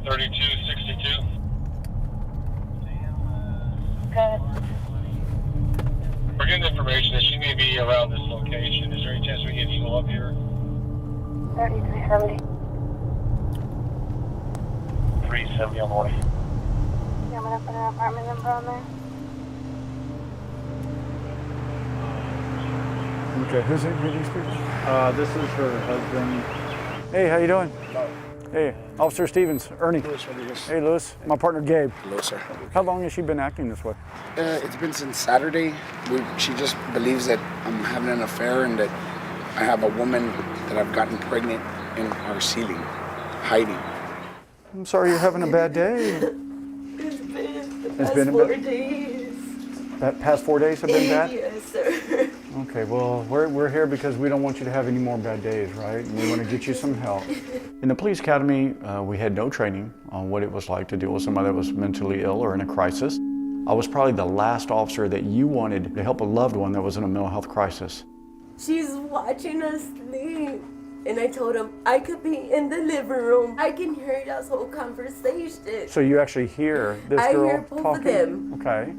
3262. Good. We're getting information that she may be around this location. Is there any chance we get Eagle up here? 3370. 370 on the way. Yeah, I'm gonna put an apartment number on there. Okay, who's it? Who are these people? This is her husband. Hey, how you doing? Hey, Officer Stevens, Ernie. Lewis. Hey, Lewis. My partner, Gabe. Hello, sir. How long has she been acting this way? It's been since Saturday. She just believes that I'm having an affair and that I have a woman that I've gotten pregnant in our ceiling, hiding. I'm sorry you're having a bad day. It's been 4 days. That past 4 days have been bad? Yes, sir. Okay, well, we're here because we don't want you to have any more bad days, right? And we want to get you some help. In the police academy, we had no training on what it was like to deal with somebody that was mentally ill or in a crisis. I was probably the last officer that you wanted to help a loved one that was in a mental health crisis. She's watching us sleep. And I told him I could be in the living room. I can hear this whole conversation. So you actually hear this girl hear both talking? of them. Okay.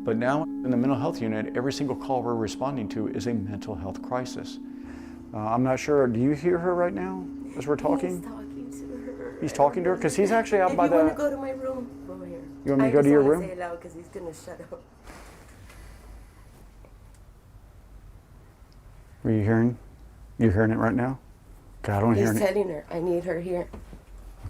But now in the mental health unit, every single call we're responding to is a mental health crisis. I'm not sure, do you hear her right now as we're talking? He's talking to her. He's talking to her? Because he's actually out by the... If you want to go to my room, go here. You want me to go to your room? I just want to say it loud because he's going to shut up. Are you hearing? You hearing it right now? Okay, I don't hear He's anything. telling her, I need her here.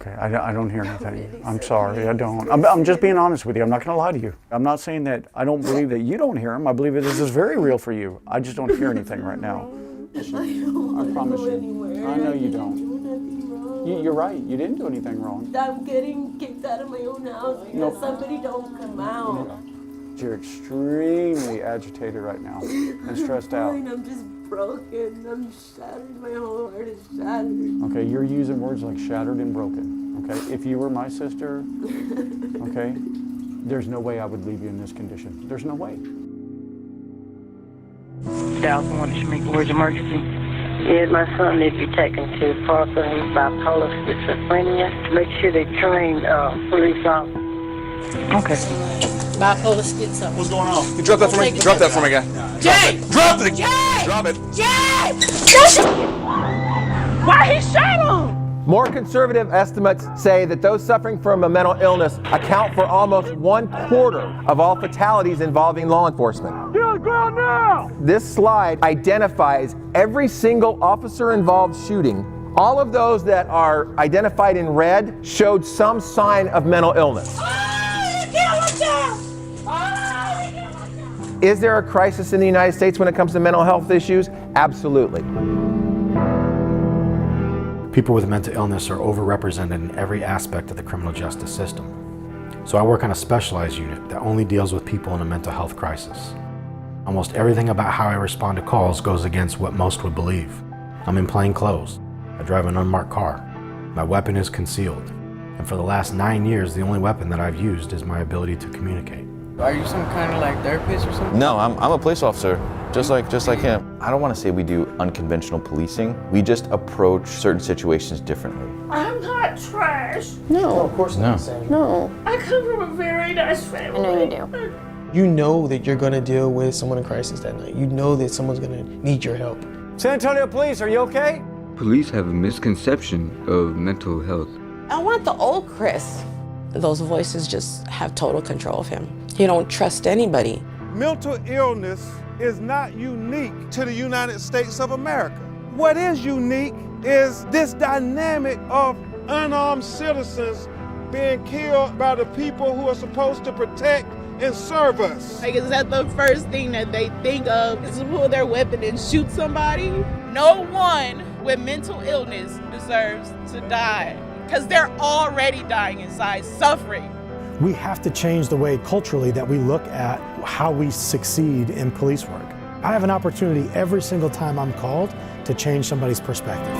Okay, I don't hear anything. Really I'm sorry. sorry, I don't. I'm just being honest with you. I'm not going to lie to you. I'm not saying that I don't believe that you don't hear him. I believe that this is very real for you. I just don't hear anything right now. I don't want to promise go you. anywhere. I know you didn't don't. do nothing wrong. You're right. You didn't do anything wrong. I'm getting kicked out of my own house because somebody don't come out. You're extremely agitated right now and stressed out. I'm just broken. I'm shattered. My whole heart is shattered. Okay, you're using words like shattered and broken. Okay, if you were my sister, okay, there's no way I would leave you in this condition. There's no way. Dallas wanted to make words emergency. Yes, my son needs to be taken to Parker. He's bipolar schizophrenia. Make sure they train police officers. Okay. Bipolar schizo. What's going on? You drop that for me. Drop that for me, guy. Jay! Drop it. Jay! Drop it. Jay! Why he shot him? More conservative estimates say that those suffering from a mental illness account for almost 1/4 of all fatalities involving law enforcement. Get on the ground now! This slide identifies every single officer-involved shooting. All of those that are identified in red showed some sign of mental illness. Is there a crisis in the United States when it comes to mental health issues? Absolutely. People with mental illness are overrepresented in every aspect of the criminal justice system. So I work on a specialized unit that only deals with people in a mental health crisis. Almost everything about how I respond to calls goes against what most would believe. I'm in plain clothes. I drive an unmarked car. My weapon is concealed. And for the last 9 years, the only weapon that I've used is my ability to communicate. Are you some kind of like therapist or something? No, I'm a police officer, just like him. I don't want to say we do unconventional policing. We just approach certain situations differently. I'm not trash. No, of course not. No. I come from a very nice family. I know you do. You know that you're going to deal with someone in crisis that night. You know that someone's going to need your help. San Antonio Police, are you okay? Police have a misconception of mental health. I want the old Chris. Those voices just have total control of him. He don't trust anybody. Mental illness is not unique to the United States of America. What is unique is this dynamic of unarmed citizens being killed by the people who are supposed to protect and serve us. Like, is that the first thing that they think of, is to pull their weapon and shoot somebody? No one with mental illness deserves to die, because they're already dying inside, suffering. We have to change the way culturally that we look at how we succeed in police work. I have an opportunity every single time I'm called to change somebody's perspective.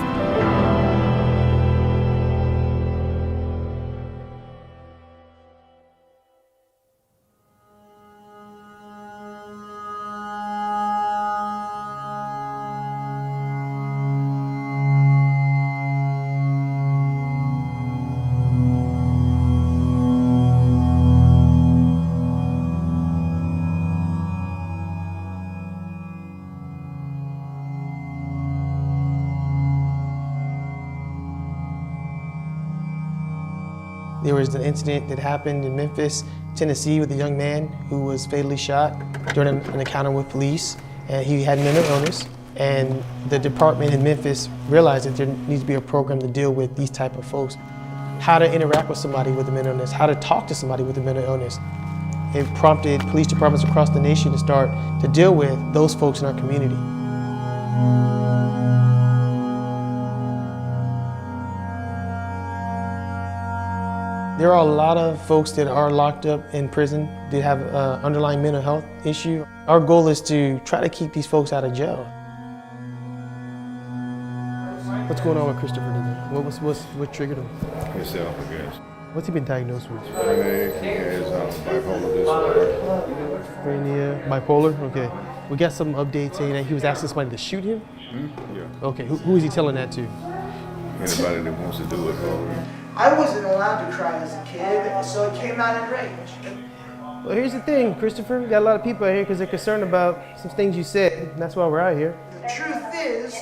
There was an incident that happened in Memphis, Tennessee with a young man who was fatally shot during an encounter with police, and he had mental illness. And the department in Memphis realized that there needs to be a program to deal with these type of folks. How to interact with somebody with a mental illness, how to talk to somebody with a mental illness. It prompted police departments across the nation to start to deal with those folks in our community. There are a lot of folks that are locked up in prison that have an underlying mental health issue. Our goal is to try to keep these folks out of jail. What's going on with Christopher today? What triggered him? Himself, I guess. What's he been diagnosed with? He has bipolar disorder. Schizophrenia, bipolar? Okay. We got some updates saying that he was asking somebody to shoot him? Yeah. Okay, who is he telling that to? Anybody that wants to do it for him. I wasn't allowed to cry as a kid, so it came out in rage. Well, here's the thing, Christopher. We got a lot of people out here because they're concerned about some things you said, and that's why we're out here. The truth is,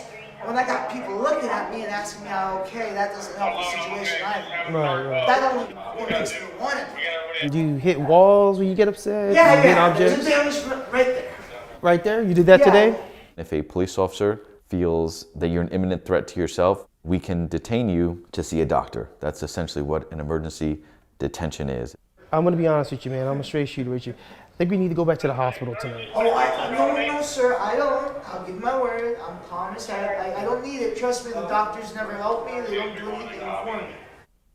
when I got people looking at me and asking me how okay, that doesn't help the situation either. Right. That only makes me want it. Do you hit walls when you get upset? Yeah, you hit objects? There's a damage right there. Right there? You did that today? If a police officer feels that you're an imminent threat to yourself, we can detain you to see a doctor. That's essentially what an emergency detention is. I'm gonna be honest with you, man. I'm a straight shooter with you. I think we need to go back to the hospital tonight. Oh, no, sir, I don't. I'll give my word. I'm calm as hell. I don't need it. Trust me, the doctors never help me. They don't do anything for me.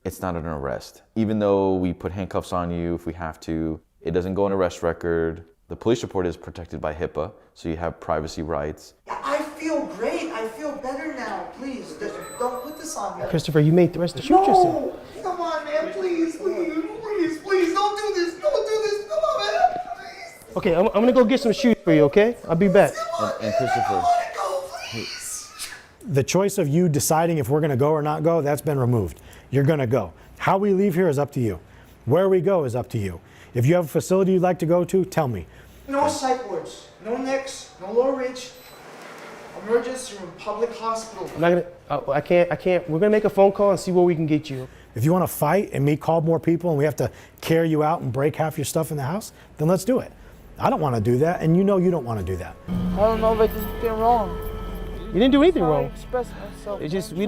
It's not an arrest. Even though we put handcuffs on you if we have to, it doesn't go on arrest record. The police report is protected by HIPAA, so you have privacy rights. I feel great. I feel better now. Please, don't put this on me. Christopher, you made threats to shoot yourself. No, come on, man. Please, don't do this. Don't do this. Come on, man. Please. Okay, I'm gonna go get some shoes for you, okay? I'll be back. And Christopher, The choice of you deciding if we're going to go or not go, that's been removed. You're going to go. How we leave here is up to you. Where we go is up to you. If you have a facility you'd like to go to, tell me. No psych wards, no Nicks, no Low Ridge, emergency room, public hospital. I'm not gonna, I can't. We're gonna make a phone call and see where we can get you. If you want to fight and me call more people and we have to carry you out and break half your stuff in the house, then let's do it. I don't want to do that, and you know you don't want to do that. I don't know if I did anything wrong. You didn't do anything wrong. Express myself. It's just we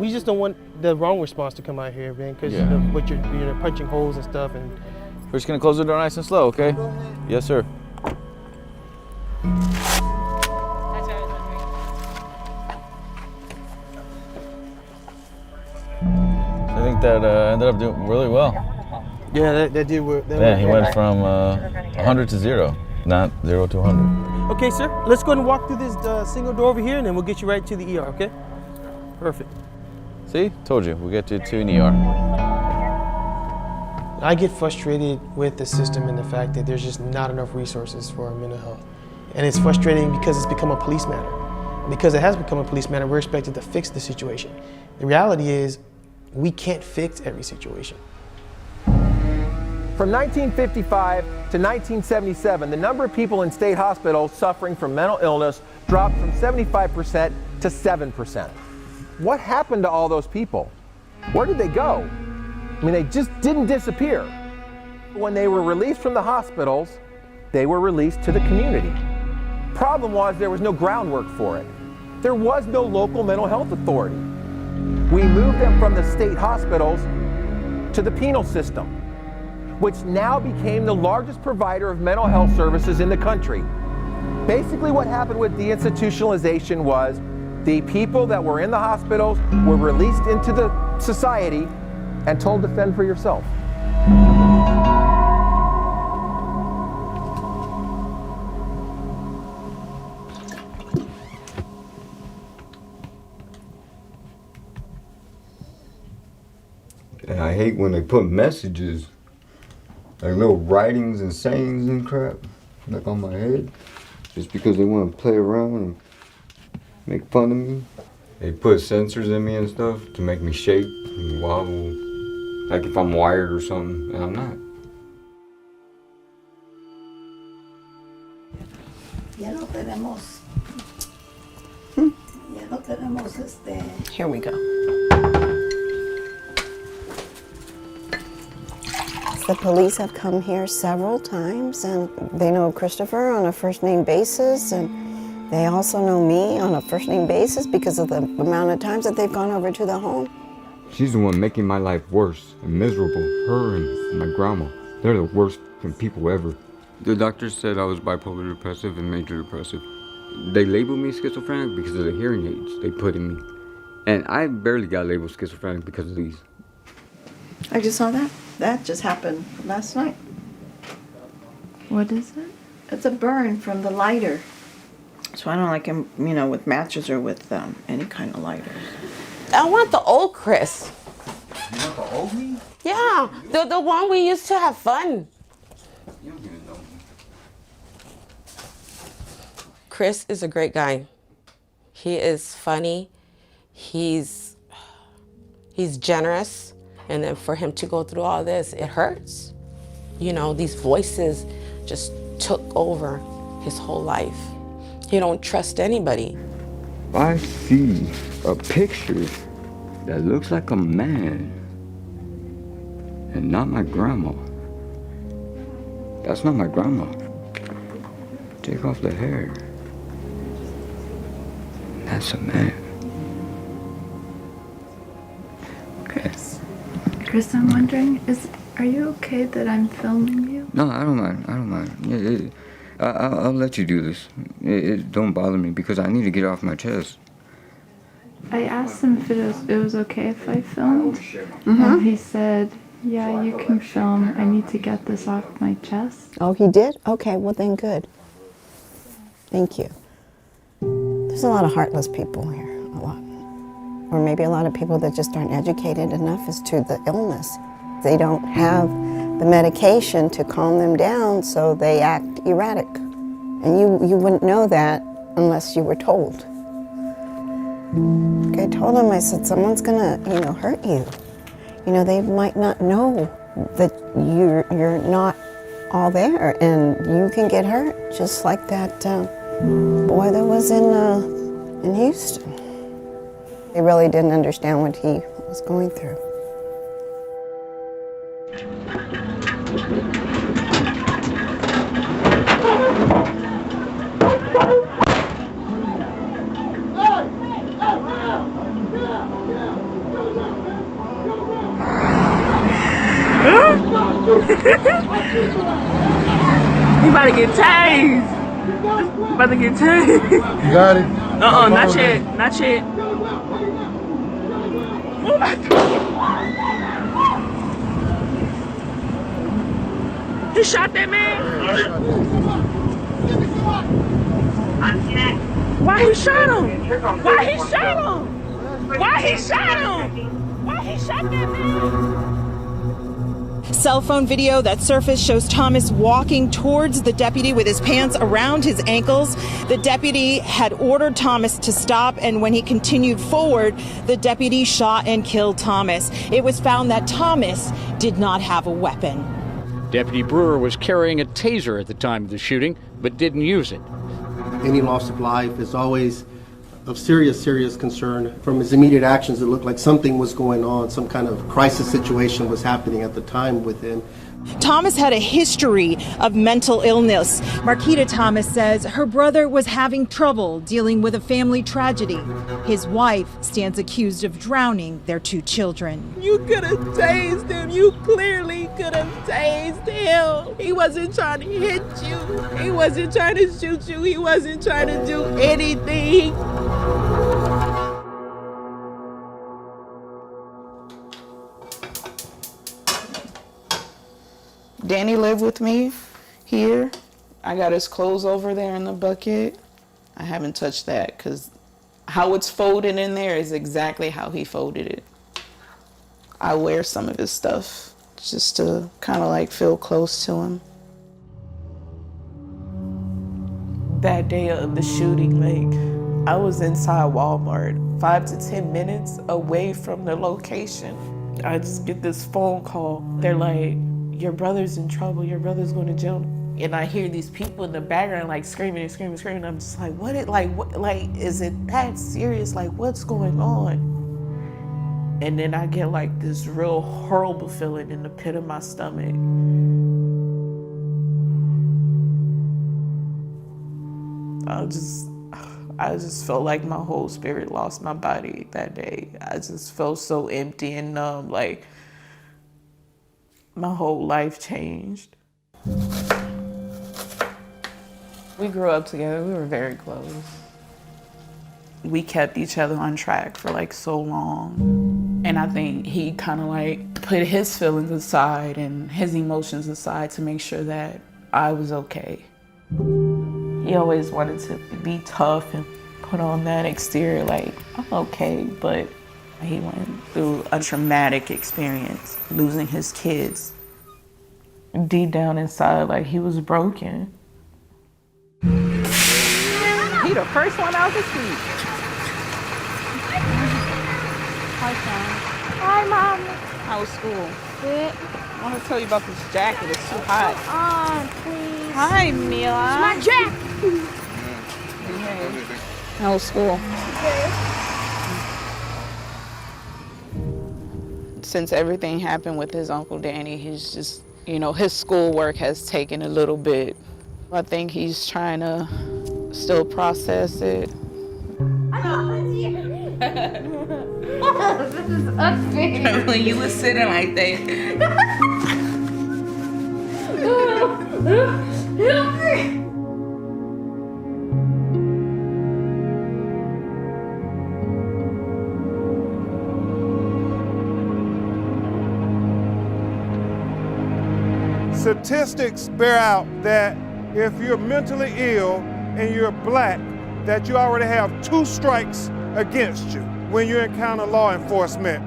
just don't want the wrong response to come out here, man, because what you're punching holes and stuff. And we're just gonna close the door nice and slow, okay? Yes, sir. I think that ended up doing really well. Yeah, that did work. Yeah, he went from 100 to 0, not 0 to 100. Okay, sir. Let's go ahead and walk through this single door over here, and then we'll get you right to the ER, okay? Perfect. See? Told you. We'll get you to an ER. I get frustrated with the system and the fact that there's just not enough resources for our mental health. And it's frustrating because it's become a police matter. And because it has become a police matter, we're expected to fix the situation. The reality is, we can't fix every situation. From 1955 to 1977, the number of people in state hospitals suffering from mental illness dropped from 75% to 7%. What happened to all those people? Where did they go? I mean, they just didn't disappear. When they were released from the hospitals, they were released to the community. Problem was there was no groundwork for it. There was no local mental health authority. We moved them from the state hospitals to the penal system, which now became the largest provider of mental health services in the country. Basically what happened with deinstitutionalization was the people that were in the hospitals were released into the society and told to fend for yourself. And I hate when they put messages, like little writings and sayings and crap, like on my head, just because they want to play around and make fun of me. They put sensors in me and stuff to make me shake and wobble, like if I'm wired or something, and I'm not. Ya no tenemos. Ya no tenemos Here we go. The police have come here several times, and they know Christopher on a first-name basis, and they also know me on a first-name basis because of the amount of times that they've gone over to the home. She's the one making my life worse and miserable. Her and my grandma. They're the worst people ever. The doctor said I was bipolar depressive and major depressive. They labeled me schizophrenic because of the hearing aids they put in me. And I barely got labeled schizophrenic because of these. I just saw that. That just happened last night. What is it? It's a burn from the lighter. So I don't like him, with matches or with any kind of lighters. I want the old Chris. You want the old me? Yeah, the one we used to have fun. You don't even know me. Chris is a great guy. He is funny. He's generous. And then for him to go through all this, it hurts. These voices just took over his whole life. He don't trust anybody. I see a picture that looks like a man and not my grandma. That's not my grandma. Take off the hair. That's a man. Chris, I'm wondering, are you okay that I'm filming you? No, I don't mind. I'll let you do this. It don't bother me because I need to get it off my chest. I asked him if it was okay if I filmed, and he said, yeah, you can film. I need to get this off my chest. Oh, he did? Okay, well then good. Thank you. There's a lot of heartless people here, a lot. Or maybe a lot of people that just aren't educated enough as to the illness. They don't have the medication to calm them down, so they act erratic. And you wouldn't know that unless you were told. I told him, I said, someone's gonna, hurt you. They might not know that you're not all there, and you can get hurt, just like that boy that was in Houston. They really didn't understand what he was going through. You about to get tased. You about to get tased. You got it? Not yet. Not yet. You shot that man? Why he shot him? Why he shot him? Why he shot him? Why he shot that man? Cell phone video that surfaced shows Thomas walking towards the deputy with his pants around his ankles. The deputy had ordered Thomas to stop, and when he continued forward, the deputy shot and killed Thomas. It was found that Thomas did not have a weapon. Deputy Brewer was carrying a taser at the time of the shooting, but didn't use it. Any loss of life is always of serious concern. From his immediate actions, it looked like something was going on, some kind of crisis situation was happening at the time with him. Thomas had a history of mental illness. Marketta Thomas says her brother was having trouble dealing with a family tragedy. His wife stands accused of drowning their 2 children. You could have tased him. You clearly could have tased him. He wasn't trying to hit you. He wasn't trying to shoot you. He wasn't trying to do anything. Danny lived with me here. I got his clothes over there in the bucket. I haven't touched that because how it's folded in there is exactly how he folded it. I wear some of his stuff just to kind of like feel close to him. That day of the shooting, like, I was inside Walmart, 5 to 10 minutes away from the location. I just get this phone call. They're like, your brother's in trouble, your brother's going to jail. And I hear these people in the background like screaming and screaming and screaming. I'm just like, what, is it that serious? Like, what's going on? And then I get like this real horrible feeling in the pit of my stomach. I just felt like my whole spirit lost my body that day. I just felt so empty and numb, like my whole life changed. We grew up together, we were very close. We kept each other on track for like so long. And I think he kind of like put his feelings aside and his emotions aside to make sure that I was okay. He always wanted to be tough and put on that exterior like, I'm okay, but he went through a traumatic experience, losing his kids. Deep down inside, like he was broken. He the first one out the street. Hi, Sean. Hi, Mom. How was school? Good. I want to tell you about this jacket. It's too hot. Please. Hi, Mila. It's my jacket. Hey. How was school? Good. Since everything happened with his Uncle Danny, he's just, you know, his schoolwork has taken a little bit. I think he's trying to still process it. This is unfair. When you were sitting like that. Statistics bear out that if you're mentally ill and you're black, that you already have 2 strikes against you when you encounter law enforcement.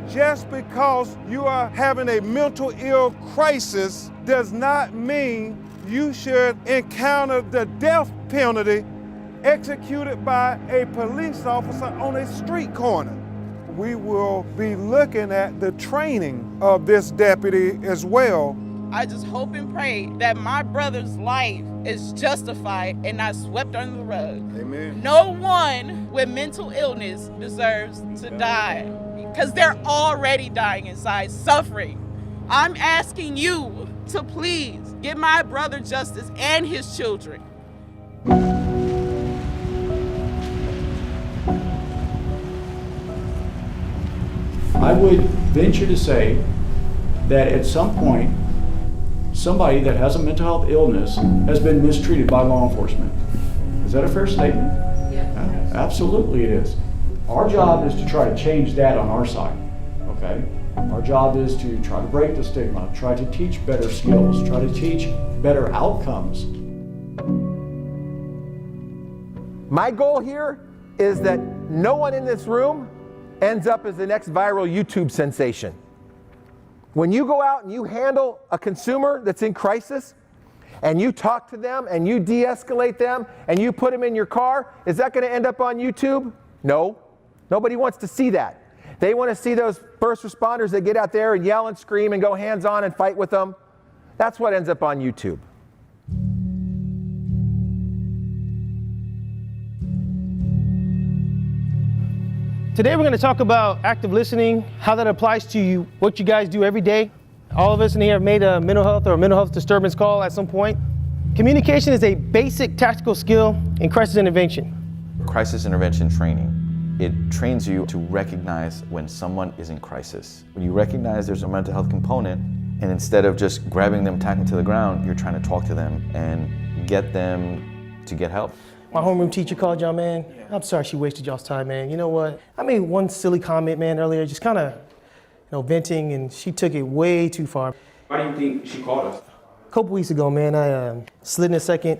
Just because you are having a mental ill crisis does not mean you should encounter the death penalty executed by a police officer on a street corner. We will be looking at the training of this deputy as well. I just hope and pray that my brother's life is justified and not swept under the rug. Amen. No one with mental illness deserves to die because they're already dying inside, suffering. I'm asking you to please give my brother justice and his children. I would venture to say that at some point, somebody that has a mental health illness has been mistreated by law enforcement. Is that a fair statement? Yeah. Absolutely it is. Our job is to try to change that on our side, okay? Our job is to try to break the stigma, try to teach better skills, try to teach better outcomes. My goal here is that no one in this room ends up as the next viral YouTube sensation. When you go out and you handle a consumer that's in crisis, and you talk to them and you de-escalate them and you put them in your car, is that going to end up on YouTube? No. Nobody wants to see that. They want to see those first responders that get out there and yell and scream and go hands-on and fight with them. That's what ends up on YouTube. Today we're going to talk about active listening, how that applies to you, what you guys do every day. All of us in here have made a mental health or a mental health disturbance call at some point. Communication is a basic tactical skill in crisis intervention. Crisis intervention training, it trains you to recognize when someone is in crisis. When you recognize there's a mental health component, and instead of just grabbing them, tacking to the ground, you're trying to talk to them and get them to get help. My homeroom teacher called y'all, man. I'm sorry she wasted y'all's time, man. You know what? I made one silly comment, man, earlier, just kind of, venting, and she took it way too far. Why do you think she called us? A couple weeks ago, man, I slid in a second,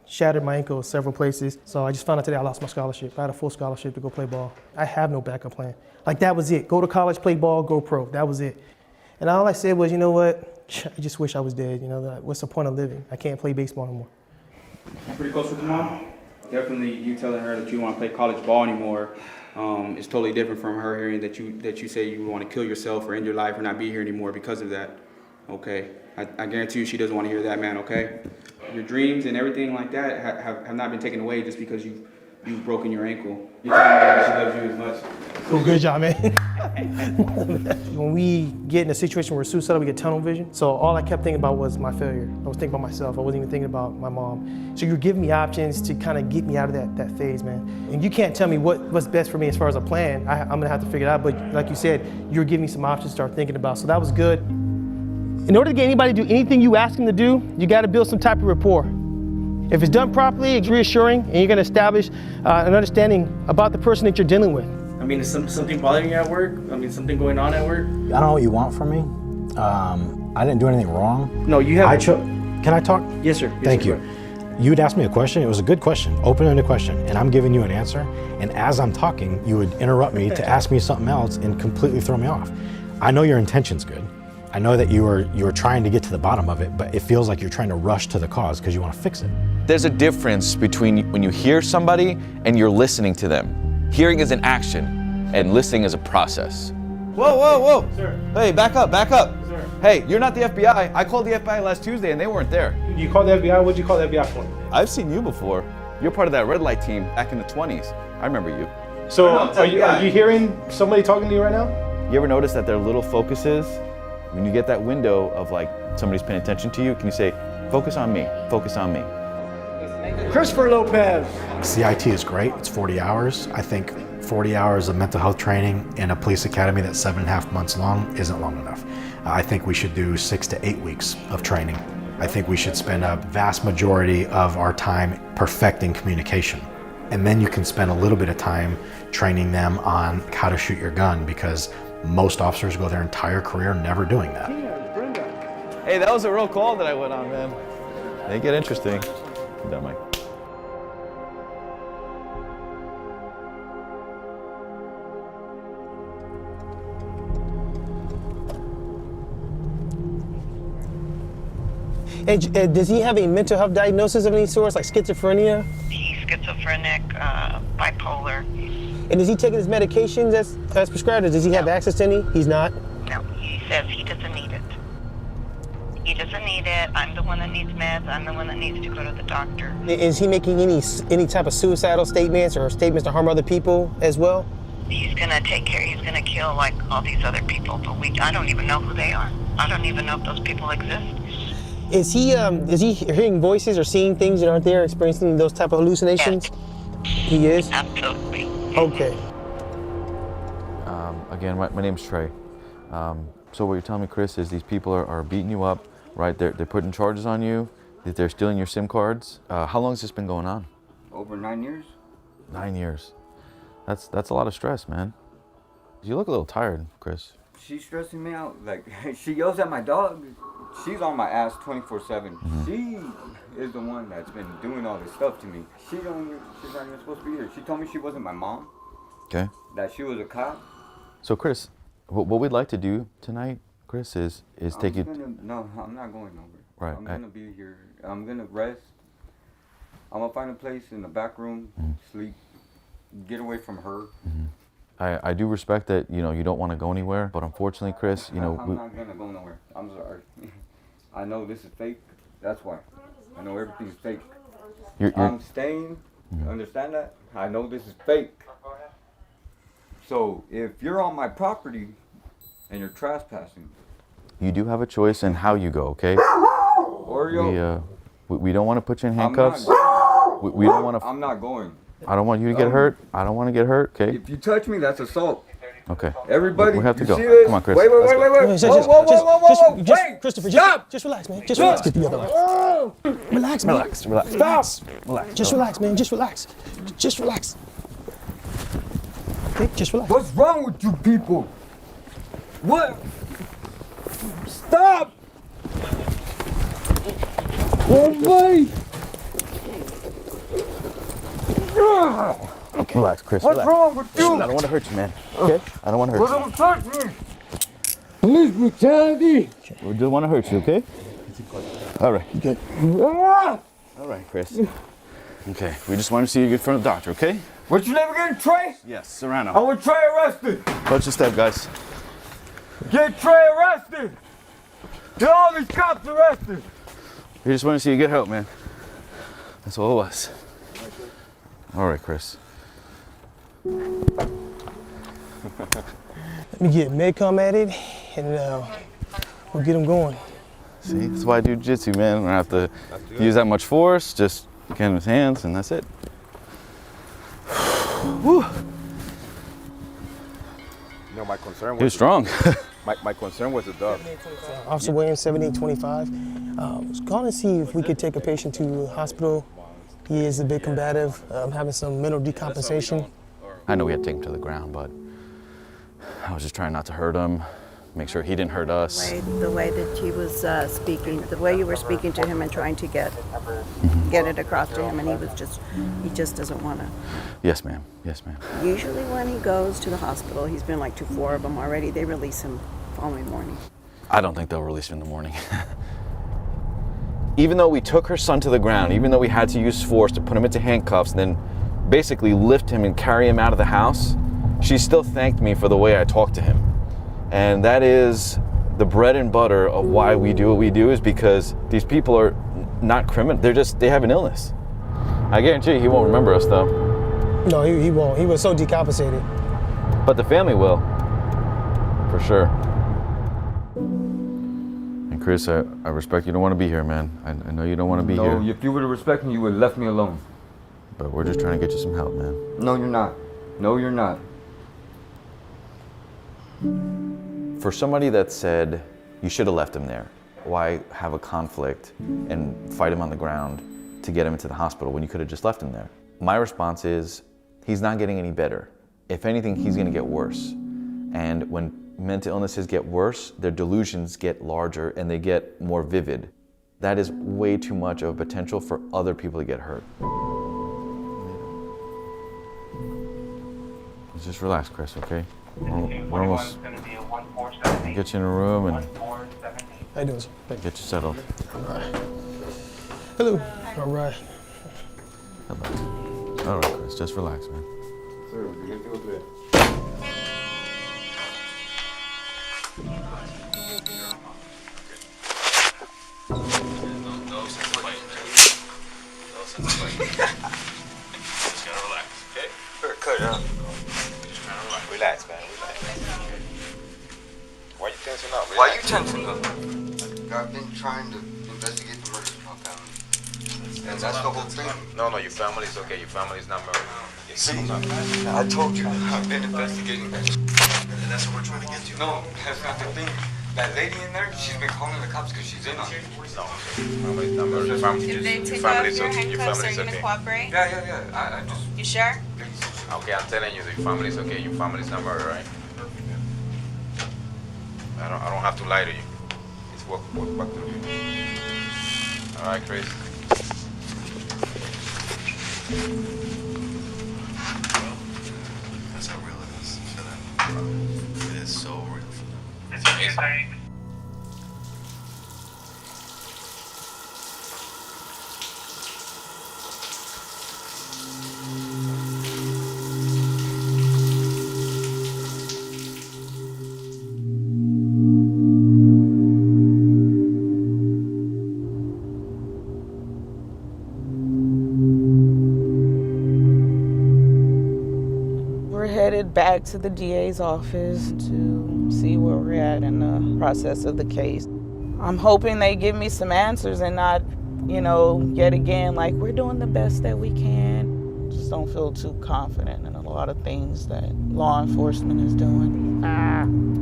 shattered my ankle several places. So I just found out today I lost my scholarship. I had a full scholarship to go play ball. I have no backup plan. Like, that was it. Go to college, play ball, go pro. That was it. And all I said was, you know what? I just wish I was dead. What's the point of living? I can't play baseball anymore. I'm pretty close with your mom? Definitely, you telling her that you don't want to play college ball anymore is totally different from her hearing that you say you want to kill yourself or end your life or not be here anymore because of that. Okay, I guarantee you she doesn't want to hear that, man. Okay, your dreams and everything like that have not been taken away just because you've you've broken your ankle. You tell me that she loves you as much. Cool, good job, man. When we get in a situation where we're suicidal, we get tunnel vision. So all I kept thinking about was my failure. I was thinking about myself. I wasn't even thinking about my mom. So you're giving me options to kind of get me out of that phase, man. And you can't tell me what's best for me as far as a plan. I'm gonna have to figure it out. But like you said, you're giving me some options to start thinking about. So that was good. In order to get anybody to do anything you ask them to do, you gotta build some type of rapport. If it's done properly, it's reassuring, and you're gonna establish an understanding about the person that you're dealing with. I mean, is something bothering you at work? I mean, something going on at work? I don't know what you want from me. I didn't do anything wrong. No, you have. Can I talk? Yes, sir. Yes, Thank sir. you. You would ask me a question. It was a good question, open-ended question, and I'm giving you an answer. And as I'm talking, you would interrupt me to ask me something else and completely throw me off. I know your intention's good. I know that you were trying to get to the bottom of it, but it feels like you're trying to rush to the cause because you want to fix it. There's a difference between when you hear somebody and you're listening to them. Hearing is an action, and listening is a process. Whoa, whoa, whoa. Sir. Hey, back up, back up. Sir. Hey, you're not the FBI. I called the FBI last Tuesday and they weren't there. You called the FBI? What'd you call the FBI for? I've seen you before. You're part of that red light team back in the 20s. I remember you. So are you hearing somebody talking to you right now? You ever notice that their little focuses, when you get that window of like somebody's paying attention to you, can you say, focus on me, focus on me? Christopher Lopez. CIT is great. It's 40 hours. I think 40 hours of mental health training in a police academy that's 7.5 months long isn't long enough. I think we should do 6 to 8 weeks of training. I think we should spend a vast majority of our time perfecting communication. And then you can spend a little bit of time training them on how to shoot your gun, because most officers go their entire career never doing that. Hey, that was a real call that I went on, man. They get interesting. I'm done, Mike. And does he have a mental health diagnosis of any sort, like schizophrenia? He's schizophrenic, bipolar. And is he taking his medications as prescribed, or does he have access to any? He's not? No, he says he doesn't need it. He doesn't need it. I'm the one that needs meds. I'm the one that needs to go to the doctor. Is he making any type of suicidal statements or statements to harm other people as well? He's gonna take care. He's gonna kill like all these other people, but I don't even know who they are. I don't even know if those people exist. Is he hearing voices or seeing things that aren't there, experiencing those type of hallucinations? Yes. He is? Absolutely. Okay. Again, my name's Trey. So what you're telling me, Chris, is these people are beating you up, right? They're putting charges on you, that they're stealing your SIM cards. How long has this been going on? Over 9 years. 9 years. That's a lot of stress, man. You look a little tired, Chris. She's stressing me out. Like, she yells at my dog. She's on my ass 24/7. She is the one that's been doing all this stuff to me. She's not even supposed to be here. She told me she wasn't my mom. Okay. That she was a cop. So, Chris, what we'd like to do tonight, Chris, is take you. No, I'm not going nowhere. Right. I'm gonna be here. I'm gonna rest. I'm gonna find a place in the back room, sleep, get away from her. I do respect that, you don't want to go anywhere, but unfortunately, Chris, I'm not gonna go nowhere. I'm sorry. I know this is fake. That's why. I know everything's fake. I'm staying. Understand that? I know this is fake. So if you're on my property and you're trespassing, you do have a choice in how you go, okay? We don't want to put you in handcuffs. We don't want to. I'm not going. I don't want you to get hurt. I don't want to get hurt, okay? If you touch me, that's assault. Okay. Everybody, we have to you go. see this? Come on, Chris. Wait. Whoa. Just Christopher, just relax, man. Just relax. Get the other line. Relax, man. Relax. Stop. Relax. Just relax, man. Just relax. Just relax. Okay, just relax. What's wrong with you people? What? Stop! Oh my! Okay. Relax, Chris. What's relax. wrong with you? I don't want to hurt you, man. Okay? I don't want to hurt you. Don't touch me! Police brutality! We don't want to hurt you, okay? All right. Good. All right, Chris. Okay. We just want to see you get in front of the doctor, okay? What, you never getting Trey? Yes, Serrano. I want Trey arrested! Watch your step, guys. Get Trey arrested! Get all these cops arrested! We just want to see you get help, man. That's all it was. All right, Chris. Let me get Medcom at it, and we'll get him going. See, that's why I do jiu-jitsu, man. I don't have to use that much force, just get in his hands, and that's it. Whew. You know, my concern was... He was strong. my concern was the dog. Officer Williams, 7825. Was calling to see if we could take a patient to the hospital. He is a bit combative, having some mental decompensation. I know we had to take him to the ground, but I was just trying not to hurt him, make sure he didn't hurt us. The way that he was speaking, the way you were speaking to him and trying to get it across to him, and he just doesn't want to. Yes, ma'am. Yes, ma'am. Usually when he goes to the hospital, he's been like to 4 of them already, they release him following morning. I don't think they'll release him in the morning. Even though we took her son to the ground, even though we had to use force to put him into handcuffs and then basically lift him and carry him out of the house, she still thanked me for the way I talked to him. And that is the bread and butter of why we do what we do, is because these people are not criminal. They have an illness. I guarantee you he won't remember us though. No, he won't. He was so decompensated. But the family will, for sure. And Chris, I respect you don't want to be here, man. I know you don't want to be here. No, if you would have respected me, you would have left me alone. But we're just trying to get you some help, man. No, you're not. No, you're not. For somebody that said you should have left him there, why have a conflict and fight him on the ground to get him into the hospital when you could have just left him there? My response is, he's not getting any better. If anything, he's gonna get worse. And when mental illnesses get worse, their delusions get larger and they get more vivid. That is way too much of a potential for other people to get hurt. Just relax, Chris, okay? We're almost get you in a room and How you doing, sir? get you settled. All right. Hello. All right. Hello. All right, Chris, just relax, man. Relax, man. Relax. Why you tensing up? Why you tensing up? I've been trying to investigate the murder of my family. And that's the whole thing. No, your family's okay. Your family's not murdered. See, I told you I've been investigating that. And that's what we're trying to get to. No, that's not the thing. That lady in there, she's been calling the cops because she's in on it. No, family's not murdered. If they take off your handcuffs, are you going to cooperate? Yeah. I just... You sure? Okay, I'm telling you, your family's okay. Your family's not murdered, right? I don't have to lie to you. It's walk back to you. All right, Chris. That's how real it is for them. It is so real for them. It's amazing. Back to the DA's office to see where we're at in the process of the case. I'm hoping they give me some answers and not, yet again, like, we're doing the best that we can. Just don't feel too confident in a lot of things that law enforcement is doing.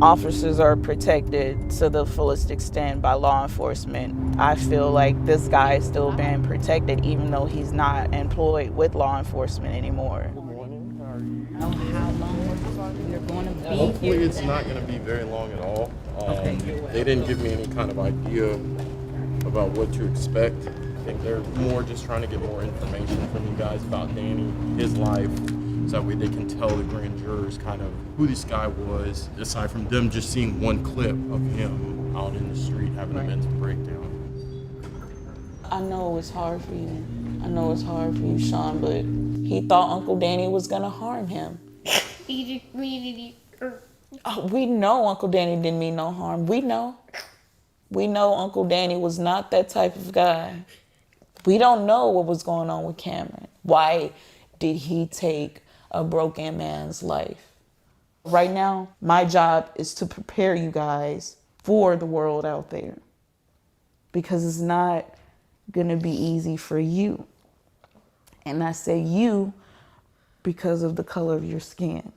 Officers are protected to the fullest extent by law enforcement. I feel like this guy is still being protected even though he's not employed with law enforcement anymore. Hopefully it's not going to be very long at all. They didn't give me any kind of idea about what to expect. I think they're more just trying to get more information from you guys about Danny, his life, so that way they can tell the grand jurors kind of who this guy was, aside from them just seeing one clip of him out in the street having a mental breakdown. I know it's hard for you. I know it's hard for you, Sean, but he thought Uncle Danny was going to harm him. Oh, we know Uncle Danny didn't mean no harm. We know Uncle Danny was not that type of guy. We don't know what was going on with Cameron. Why did he take a broken man's life? Right now, my job is to prepare you guys for the world out there, because it's not gonna be easy for you. And I say you because of the color of your skin.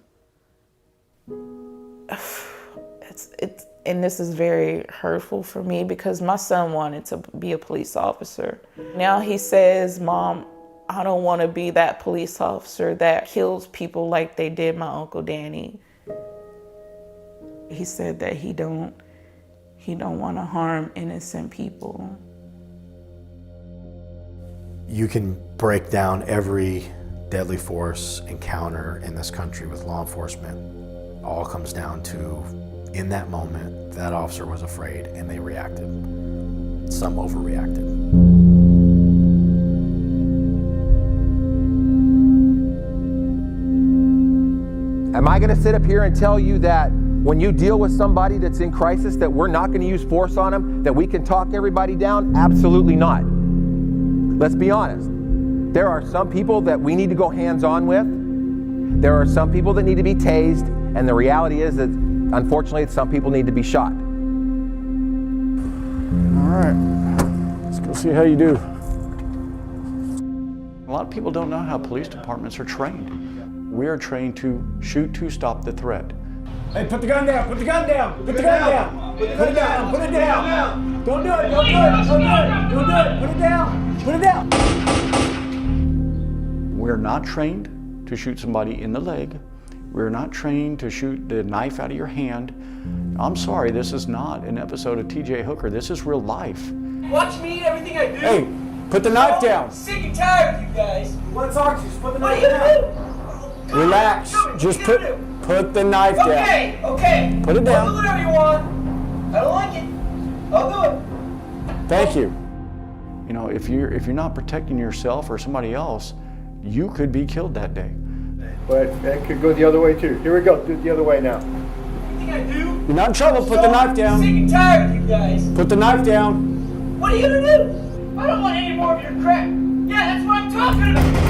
And this is very hurtful for me because my son wanted to be a police officer. Now he says, Mom, I don't want to be that police officer that kills people like they did my Uncle Danny. He said that he don't want to harm innocent people. You can break down every deadly force encounter in this country with law enforcement. All comes down to, in that moment, that officer was afraid and they reacted. Some overreacted. Am I going to sit up here and tell you that when you deal with somebody that's in crisis that we're not going to use force on them, that we can talk everybody down? Absolutely not. Let's be honest. There are some people that we need to go hands-on with. There are some people that need to be tased, and the reality is that, unfortunately, some people need to be shot. All right, let's go see how you do. A lot of people don't know how police departments are trained. We are trained to shoot to stop the threat. Hey, put the gun down, put the gun down, put the gun down. Put it down, put it down. Don't do it, don't do it, don't do it, don't do it. Put it down, put it down. We're not trained to shoot somebody in the leg. We're not trained to shoot the knife out of your hand. I'm sorry, this is not an episode of TJ Hooker. This is real life. Watch me, everything I do. Hey, put the knife down. I'm sick and tired of you guys. You want to talk to you? Put the knife down. What are you gonna do? Relax. Just put the knife down. Okay, okay. Put it down. I'll do whatever you want. I don't like it. I'll do it. Thank you. You know, if you're not protecting yourself or somebody else, you could be killed that day. But that could go the other way too. Here we go. Do it the other way now. Everything I do. You're not in trouble. Put the knife down. I'm sick and tired of you guys. Put the knife down. What are you gonna do? I don't want any more of your crap. Yeah, that's what I'm talking about.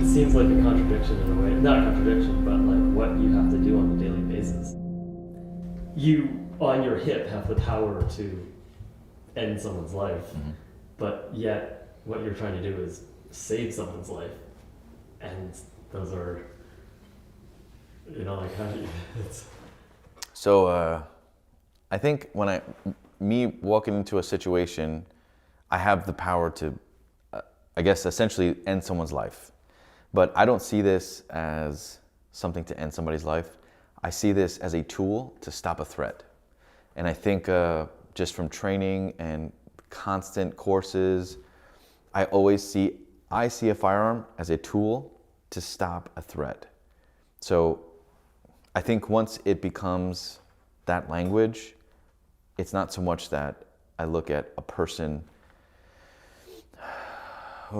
It seems like a contradiction in a way. Not a contradiction, but like what you have to do on a daily basis. You, on your hip, have the power to end someone's life, but yet what you're trying to do is save someone's life. And those are, you know, like how do you, So I think when me walking into a situation, I have the power to, I guess, essentially end someone's life. But I don't see this as something to end somebody's life. I see this as a tool to stop a threat. And I think just from training and constant courses, I see a firearm as a tool to stop a threat. So I think once it becomes that language, it's not so much that I look at a person, I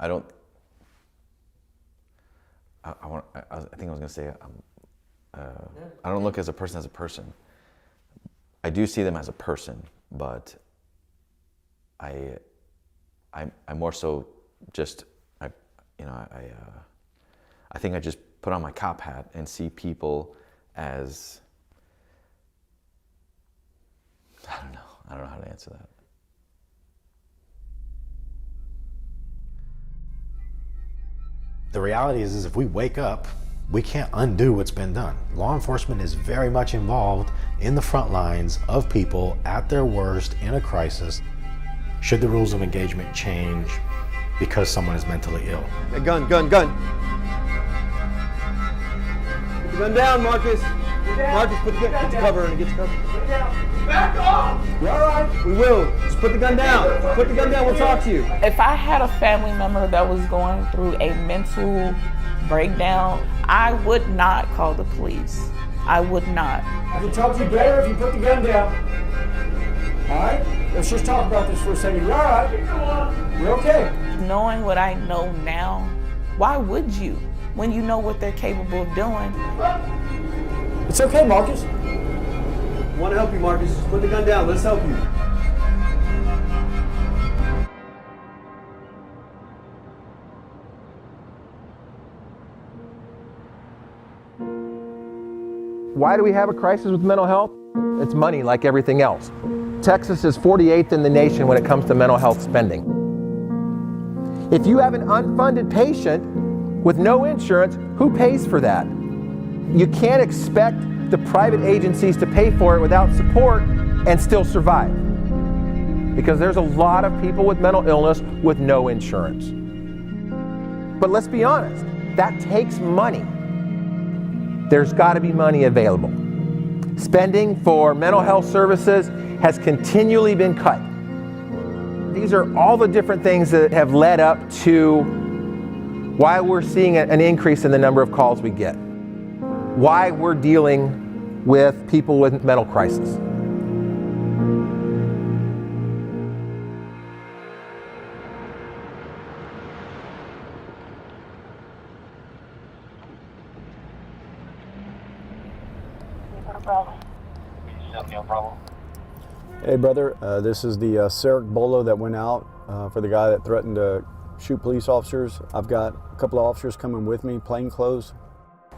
don't look at a person as a person. I do see them as a person, but I more so just, I think I just put on my cop hat and see people as, I don't know how to answer that. The reality is if we wake up, we can't undo what's been done. Law enforcement is very much involved in the front lines of people at their worst in a crisis. Should the rules of engagement change because someone is mentally ill? Hey, gun. Put the gun down, Marcus. Marcus, put the gun. Get to cover and get to cover. Back off! You all right? We will. Just put the gun down. Put the gun down. We'll talk to you. If I had a family member that was going through a mental breakdown, I would not call the police. I would not. I can talk to you better if you put the gun down. All right? Let's just talk about this for a second. You're all right. You're okay. Knowing what I know now, why would you? When you know what they're capable of doing. It's okay, Marcus. I want to help you, Marcus. Just put the gun down. Let's help you. Why do we have a crisis with mental health? It's money, like everything else. Texas is 48th in the nation when it comes to mental health spending. If you have an unfunded patient with no insurance, who pays for that? You can't expect the private agencies to pay for it without support and still survive. Because there's a lot of people with mental illness with no insurance. But let's be honest, that takes money. There's got to be money available. Spending for mental health services has continually been cut. These are all the different things that have led up to why we're seeing an increase in the number of calls we get. Why we're dealing with people with mental crisis. Hey brother, this is the Seric Bolo that went out for the guy that threatened to shoot police officers. I've got a couple of officers coming with me, plainclothes.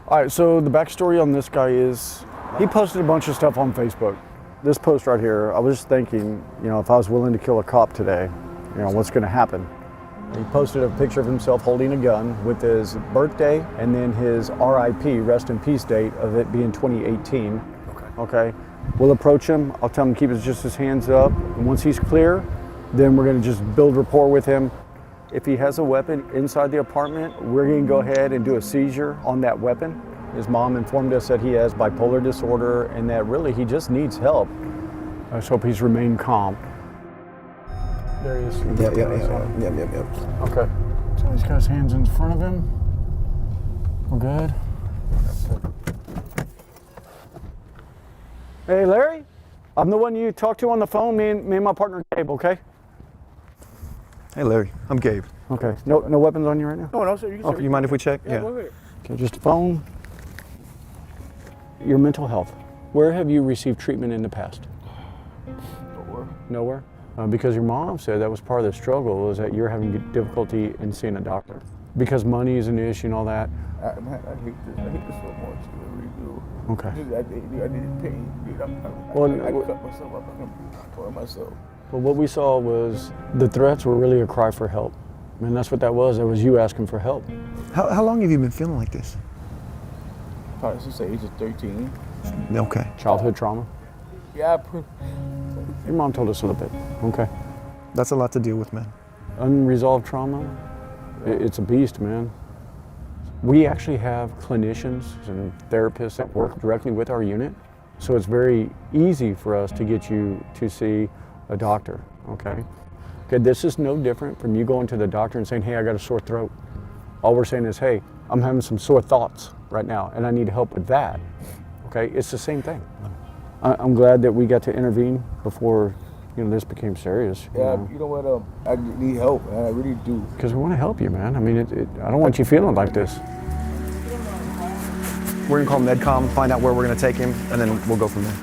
All right, so the backstory on this guy is he posted a bunch of stuff on Facebook. This post right here, I was just thinking, you know, if I was willing to kill a cop today, you know, what's gonna happen? He posted a picture of himself holding a gun with his birthday and then his RIP, rest in peace date of it being 2018. Okay. We'll approach him. I'll tell him to keep just his hands up. And once he's clear, then we're going to just build rapport with him. If he has a weapon inside the apartment, we're going to go ahead and do a seizure on that weapon. His mom informed us that he has bipolar disorder and that really he just needs help. I just hope he's remained calm. There he is. Yeah. Okay. So he's got his hands in front of him. We're good. Hey, Larry, I'm the one you talked to on the phone, me and my partner Gabe, okay? Hey, Larry, I'm Gabe. Okay, no weapons on you right now? No, sir. You mind if we check? Yeah. Okay, just a phone. Your mental health. Where have you received treatment in the past? Nowhere? Because your mom said that was part of the struggle, is that you're having difficulty in seeing a doctor. Because money is an issue and all that. I hate this so much. I really do. Okay. I need pain. I cut myself up. I tore myself. Well, what we saw was the threats were really a cry for help. I mean, that's what that was. That was you asking for help. How long have you been feeling like this? Probably since the age of 13. Okay. Childhood trauma? Yeah. Your mom told us a little bit. Okay. That's a lot to deal with, man. Unresolved trauma? It's a beast, man. We actually have clinicians and therapists that work directly with our unit, so it's very easy for us to get you to see a doctor, okay? Okay, this is no different from you going to the doctor and saying, hey, I got a sore throat. All we're saying is, hey, I'm having some sore thoughts right now, and I need help with that, okay? It's the same thing. I'm glad that we got to intervene before this became serious. You know what? I need help, and I really do. Because we want to help you, man. I mean, I don't want you feeling like this. We're gonna call Medcom, find out where we're gonna take him, and then we'll go from there.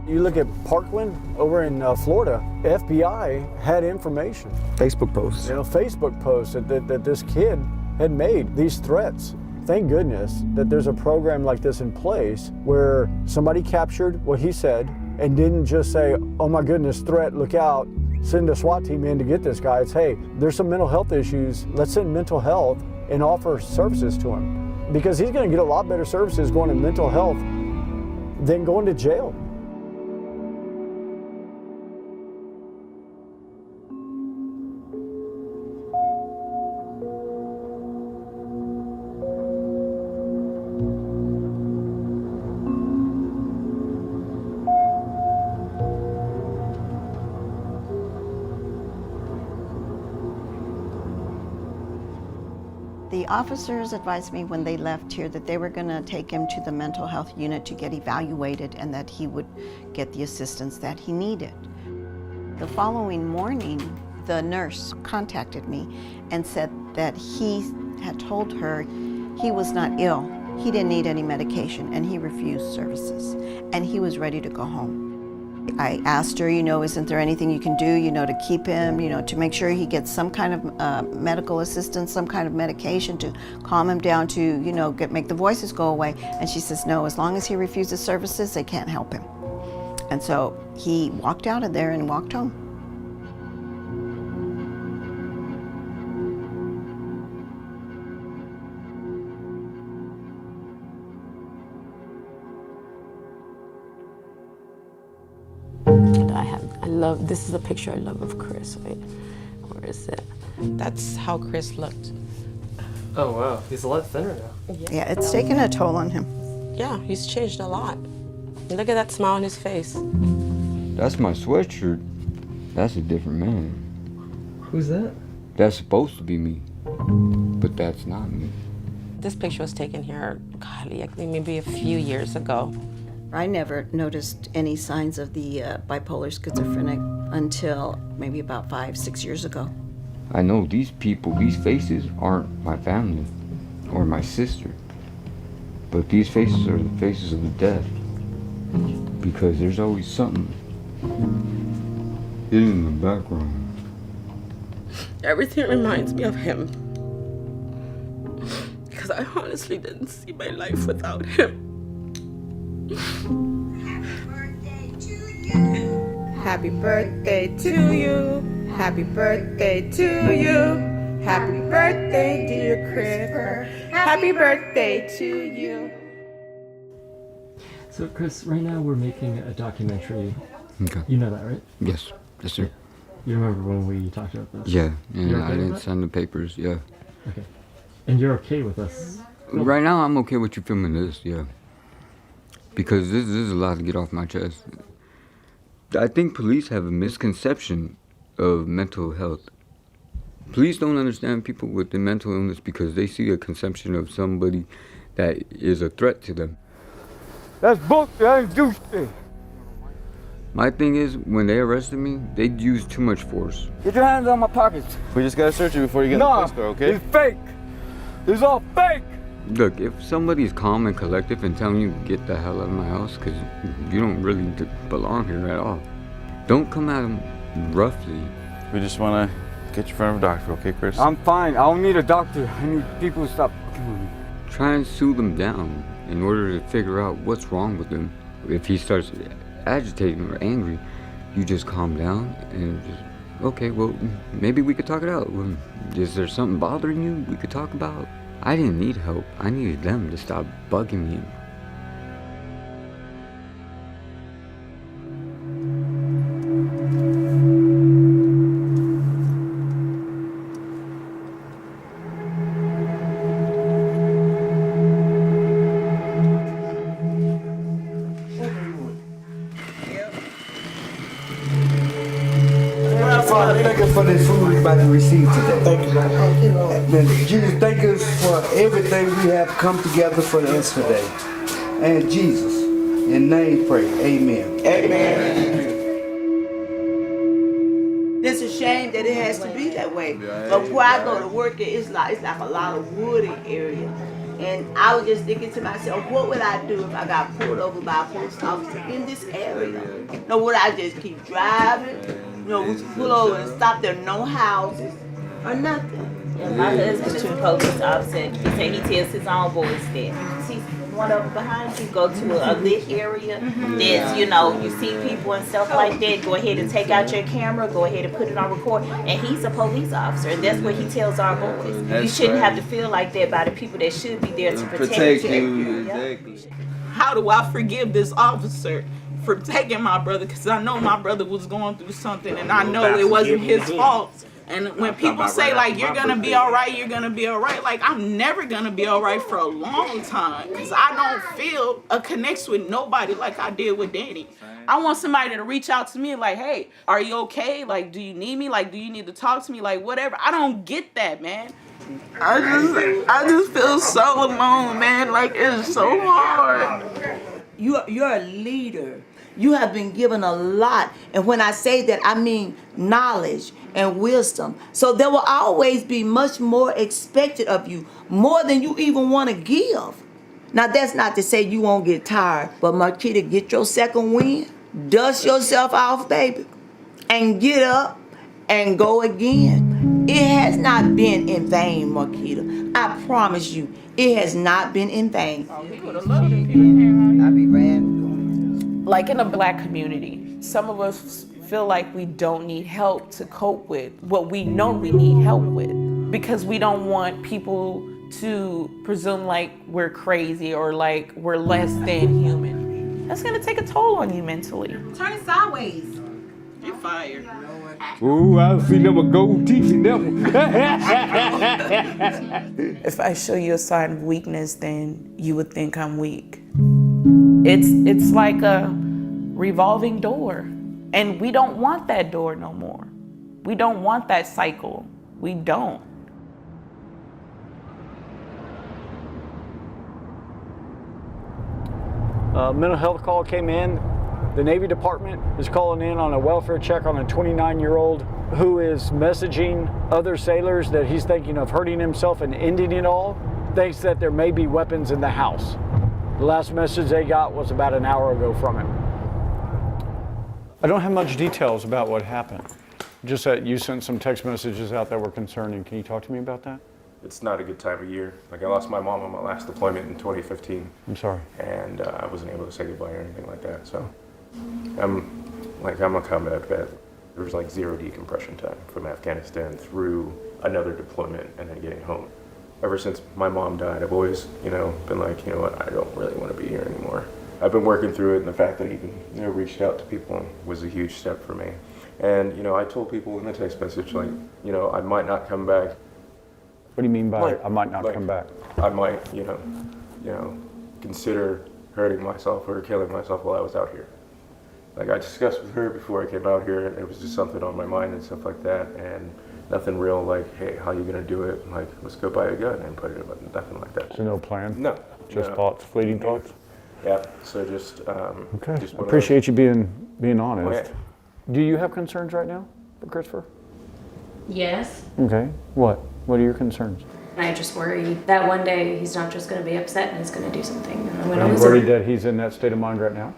You look at Parkland over in Florida, FBI had information. Facebook posts. Facebook posts that this kid had made, these threats. Thank goodness that there's a program like this in place where somebody captured what he said and didn't just say, oh my goodness, threat, look out, send a SWAT team in to get this guy. It's, hey, there's some mental health issues, let's send mental health and offer services to him. Because he's gonna get a lot better services going to mental health than going to jail. The officers advised me when they left here that they were going to take him to the mental health unit to get evaluated and that he would get the assistance that he needed. The following morning, the nurse contacted me and said that he had told her he was not ill, he didn't need any medication, and he refused services, and he was ready to go home. I asked her, isn't there anything you can do, to keep him, to make sure he gets some kind of medical assistance, some kind of medication to calm him down, to, make the voices go away. And she says, no, as long as he refuses services, they can't help him. And so he walked out of there and walked home. This is a picture I love of Chris. Wait, where is it? That's how Chris looked. Oh wow, he's a lot thinner now. Yeah, it's taken a toll on him. Yeah, he's changed a lot. Look at that smile on his face. That's my sweatshirt. That's a different man. Who's that? That's supposed to be me, but that's not me. This picture was taken here, God, maybe a few years ago. I never noticed any signs of the bipolar schizophrenic until maybe about 5-6 years ago. I know these people, these faces aren't my family or my sister, but these faces are the faces of the dead, because there's always something hidden in the background. Everything reminds me of him, because I honestly didn't see my life without him. Happy birthday to you. Happy birthday to you. Happy birthday, dear Chris. Happy birthday to you. So Chris, right now we're making a documentary. Okay. You know that, right? Yes, yes sir. You remember when we talked about this? Yeah, and You're okay I with didn't that? sign the papers, yeah. Okay. And you're okay with us? Right now I'm okay with you filming this, yeah. Because this is a lot to get off my chest. I think police have a misconception of mental health. Police don't understand people with the mental illness because they see a conception of somebody that is a threat to them. That's bullshit. I ain't do shit. My thing is, when they arrested me, they used too much force. Get your hands on my pockets. We just gotta search you before you get in the police car, okay? It's fake. It's all fake. Look, if somebody's calm and collective and telling you to get the hell out of my house because you don't really belong here at all, don't come at them roughly. We just wanna get you in front of a doctor, okay, Chris? I'm fine. I don't need a doctor. I need people to stop. Try and soothe them down in order to figure out what's wrong with him. If he starts agitating or angry, you just calm down and just, okay, well, maybe we could talk it out. Is there something bothering you we could talk about? I didn't need help. I needed them to stop bugging me. Father, thank us for this food we're about to receive today. Thank you. Jesus, thank us for everything we have come together for us today. And Jesus, in name pray, amen. Amen. It's a shame that it has to be that way. But where I go to work, it's like a lot of wooded area. And I was just thinking to myself, what would I do if I got pulled over by a police officer in this area? No, would I just keep driving? Would you pull over and stop there, no husses or nothing? Yeah, my husband's a police officer. He said he tells his own boys that you see one of them behind you, go to a lit area that's, you see people and stuff like that, go ahead and take out your camera, go ahead and put it on record. And he's a police officer, and that's what he tells our boys. You shouldn't have to feel like that by the people that should be there to protect you. Exactly. How do I forgive this officer for taking my brother? Because I know my brother was going through something, and I know it wasn't his fault. And when people say, like, you're going to be all right, you're going to be all right, like, I'm never going to be all right for a long time because I don't feel a connection with nobody like I did with Danny. I want somebody to reach out to me like, hey, are you okay? Like, do you need me? Like, do you need to talk to me? Like, whatever. I don't get that, man. I just feel so alone, man. Like, it's so hard. You're a leader. You have been given a lot. And when I say that, I mean knowledge and wisdom. So there will always be much more expected of you, more than you even want to give. Now, that's not to say you won't get tired, but Marketta, get your second wind. dust yourself off, baby, and get up and go again. It has not been in vain, Marketta. I promise you, it has not been in vain. Like in a black community, some of us feel like we don't need help to cope with what we know we need help with, because we don't want people to presume like we're crazy or like we're less than human. That's gonna take a toll on you mentally. Turn it sideways. You're fired. Ooh, I see them gold teeth in that one. If I show you a sign of weakness, then you would think I'm weak. It's like a revolving door, and we don't want that door no more. We don't want that cycle. We don't. Mental health call came in. The Navy Department is calling in on a welfare check on a 29-year-old who is messaging other sailors that he's thinking of hurting himself and ending it all, thinks that there may be weapons in the house. The last message they got was about an hour ago from him. I don't have much details about what happened. Just that you sent some text messages out that were concerning. Can you talk to me about that? It's not a good time of year. Like, I lost my mom on my last deployment in 2015. I'm sorry. And I wasn't able to say goodbye or anything like that. So I'm a combat vet. There was like 0 decompression time from Afghanistan through another deployment and then getting home. Ever since my mom died, I've always, been like, you know what, I don't really want to be here anymore. I've been working through it, and the fact that he even, reached out to people was a huge step for me. And, I told people in the text message, like, I might not come back. What do you mean by I might not come back? I might, consider hurting myself or killing myself while I was out here. Like, I discussed with her before I came out here, and it was just something on my mind and stuff like that, and nothing real like, hey, how you gonna do it? Like, let's go buy a gun and put it in, nothing like that. So no plan? No. Just thoughts, fleeting thoughts? Yeah, so just, okay. Just Appreciate you being honest. Oh, yeah. Do you have concerns right now for Christopher? Yes. Okay, what? What are your concerns? I just worry that one day he's not just going to be upset and he's going to do something. And I'm going to Are you lose him. worried that he's in that state of mind right now?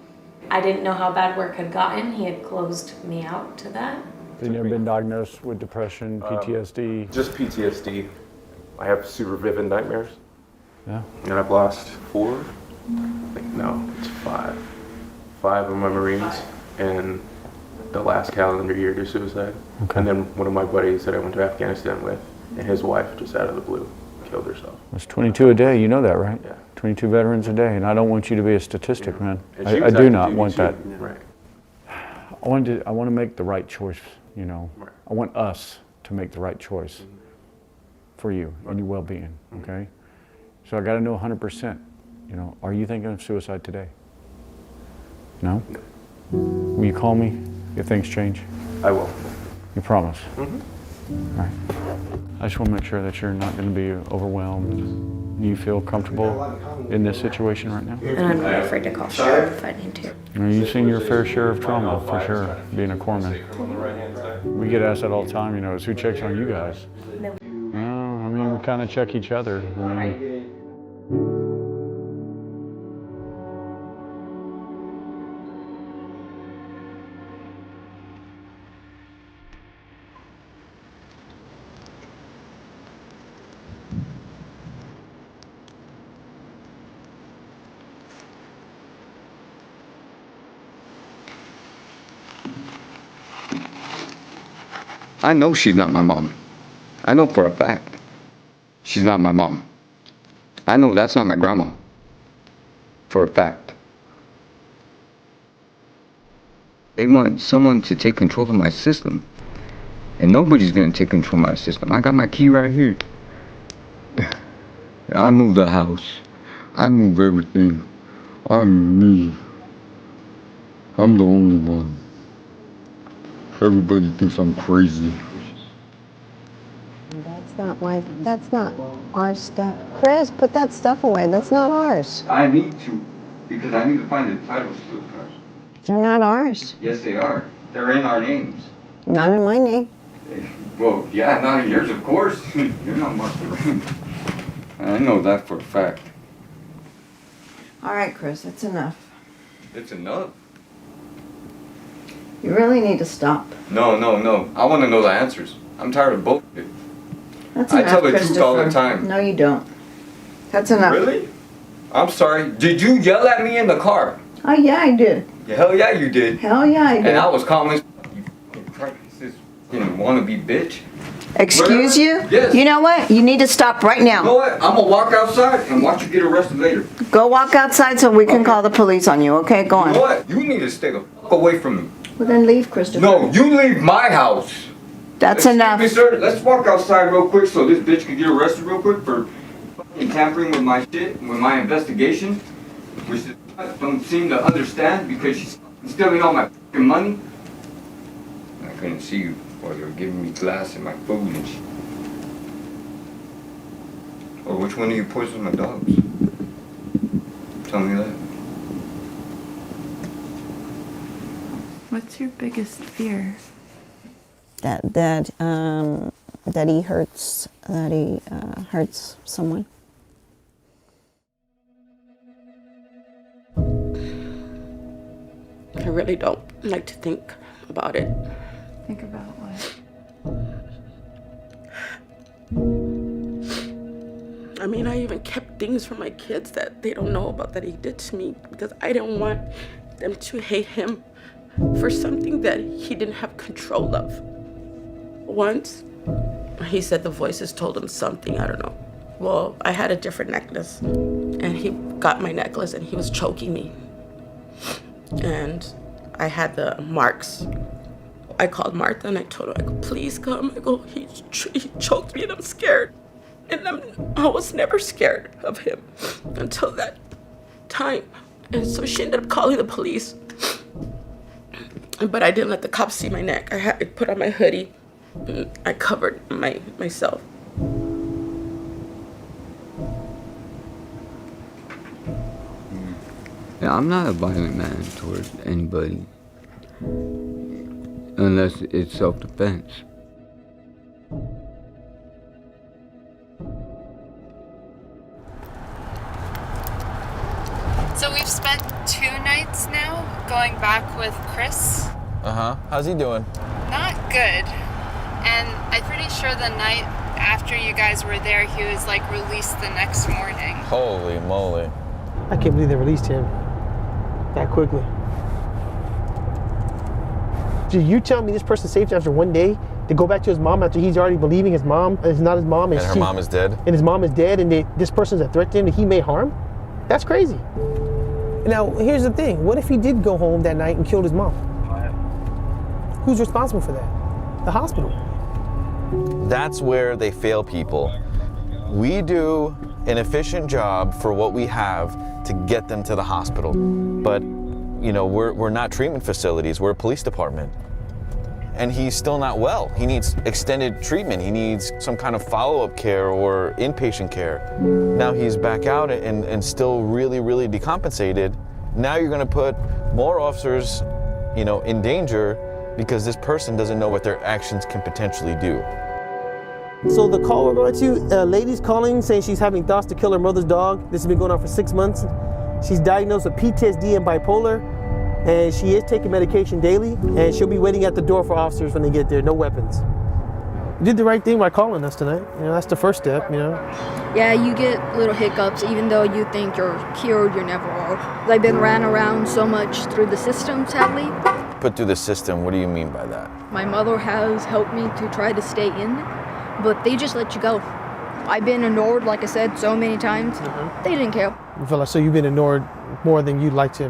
I didn't know how bad work had gotten. He had closed me out to that. Have you never been diagnosed with depression, PTSD? Just PTSD. I have super vivid nightmares. Yeah. And I've lost 4? It's 5. 5 of my Marines in the last calendar year to suicide. Okay. And then one of my buddies that I went to Afghanistan with, and his wife, just out of the blue, killed herself. It's 22 a day, you know that, right? Yeah. 22 veterans a day, and I don't want you to be a statistic, man. And she I was do active not duty want too. that. Right. I want to make the right choice, Right. I want us to make the right choice for you and your well-being, okay? So I got to know 100%, are you thinking of suicide today? No? Will you call me if things change? I will. You promise? Mm-hmm. All right. I just want to make sure that you're not going to be overwhelmed. You feel comfortable in this situation right now? And I'm not afraid to call sheriff if I need to. You've seen your fair share of trauma, for sure, being a corpsman. We get asked that all the time, is who checks on you guys? Well, we kind of check each other. I know she's not my mom. I know for a fact she's not my mom. I know that's not my grandma. For a fact. They want someone to take control of my system. And nobody's gonna take control of my system. I got my key right here. I move the house. I move everything. I'm me. I'm the only one. Everybody thinks I'm crazy. That's not our stuff. Chris, put that stuff away. That's not ours. I need to, because I need to find the titles to the cars. They're not ours. Yes, they are. They're in our names. Not in my name. Well, yeah, not in yours, of course. You're not Martha Remmey. I know that for a fact. All right, Chris, that's enough. It's enough. You really need to stop. No. I want to know the answers. I'm tired of both of it. That's I enough, tell the truth all the Christopher. time. No, you don't. That's enough. Really? I'm sorry. Did you yell at me in the car? Oh, yeah, I did. Yeah, hell yeah, you did. Hell yeah, I did. And I was calm as you fucking wannabe bitch. Excuse you? Yes. You know what? You need to stop right now. You know what? I'm gonna walk outside and watch you get arrested later. Go walk outside so we can call the police on you, okay? Go on. You know what? You need to stay the fuck away from me. Well, then leave, Christopher. No, you leave my house. That's Excuse enough. me, sir. Let's walk outside real quick so this bitch can get arrested real quick for fucking tampering with my shit, with my investigation, which I don't seem to understand because she's stealing all my fucking money. I couldn't see you while you were giving me glass and my food and shit. Or which one of you poisoned my dogs? Tell me that. What's your biggest fear? That he hurts someone. I really don't like to think about it. Think about what? I mean, I even kept things from my kids that they don't know about that he did to me because I didn't want them to hate him for something that he didn't have control of. Once, he said the voices told him something, I don't know. Well, I had a different necklace, and he got my necklace and he was choking me. And I had the marks. I called Martha and I told her, I go, please come. I go, he choked me and I'm scared. And I was never scared of him until that time. And so she ended up calling the police. But I didn't let the cops see my neck. I had to put on my hoodie. I covered myself. Yeah, I'm not a violent man towards anybody. Unless it's self-defense. So we've spent 2 nights now going back with Chris. How's he doing? Not good. And I'm pretty sure the night after you guys were there, he was like released the next morning. Holy moly. I can't believe they released him that quickly. Did you tell me this person saved after 1 day to go back to his mom after he's already believing his mom is not his mom? And her mom is dead? And his mom is dead and this person's a threat to him that he may harm? That's crazy. Now, here's the thing. What if he did go home that night and killed his mom? Who's responsible for that? The hospital. That's where they fail people. We do an efficient job for what we have to get them to the hospital. But, you know, we're not treatment facilities, we're a police department. And he's still not well. He needs extended treatment. He needs some kind of follow-up care or inpatient care. Now he's back out and still really, really decompensated. Now you're gonna put more officers, you know, in danger because this person doesn't know what their actions can potentially do. So the call we're going to, a lady's calling saying she's having thoughts to kill her mother's dog. This has been going on for 6 months. She's diagnosed with PTSD and bipolar, and she is taking medication daily, and she'll be waiting at the door for officers when they get there, no weapons. You did the right thing by calling us tonight. You know, that's the first step, you know. Yeah, you get little hiccups, even though you think you're cured, you're never are. I've been ran around so much through the system, sadly. Put through the system, what do you mean by that? My mother has helped me to try to stay in, but they just let you go. I've been ignored, like I said, so many times. They didn't care. You feel like, so you've been ignored more than you'd like to?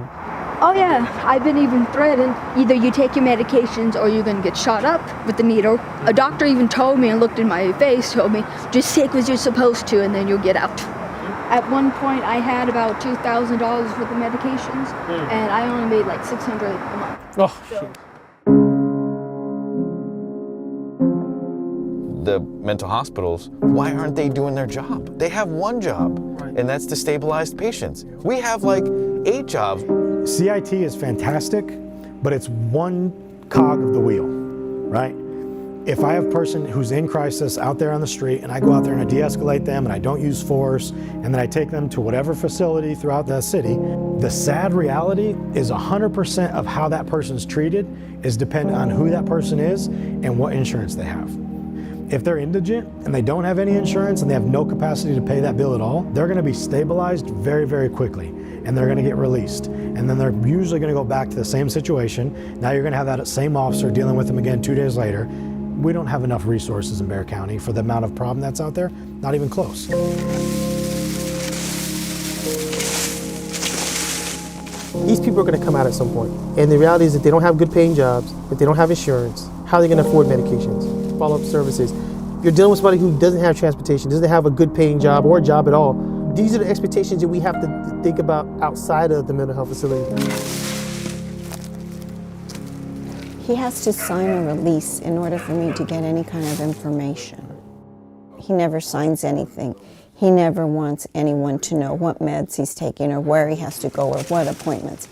Oh yeah, I've been even threatened. Either you take your medications or you're gonna get shot up with the needle. A doctor even told me and looked in my face, told me, just take what you're supposed to and then you'll get out. At one point I had about $2,000 worth of medications and I only made like $600 a month. Oh, shit. The mental hospitals, why aren't they doing their job? They have one job, and that's to stabilize patients. We have like 8 jobs. CIT is fantastic, but it's one cog of the wheel, right? If I have a person who's in crisis out there on the street and I go out there and I de-escalate them and I don't use force and then I take them to whatever facility throughout the city, The sad reality is 100% of how that person's treated is dependent on who that person is and what insurance they have. If they're indigent and they don't have any insurance and they have no capacity to pay that bill at all, they're gonna be stabilized very, very quickly, and they're gonna get released. And then they're usually gonna go back to the same situation. Now you're gonna have that same officer dealing with them again 2 days later. We don't have enough resources in Bexar County for the amount of problem that's out there, not even close. These people are going to come out at some point. And the reality is that they don't have good paying jobs, that they don't have insurance. How are they going to afford medications, follow-up services? If you're dealing with somebody who doesn't have transportation, doesn't have a good paying job or a job at all, these are the expectations that we have to think about outside of the mental health facility. He has to sign a release in order for me to get any kind of information. He never signs anything. He never wants anyone to know what meds he's taking or where he has to go or what appointments.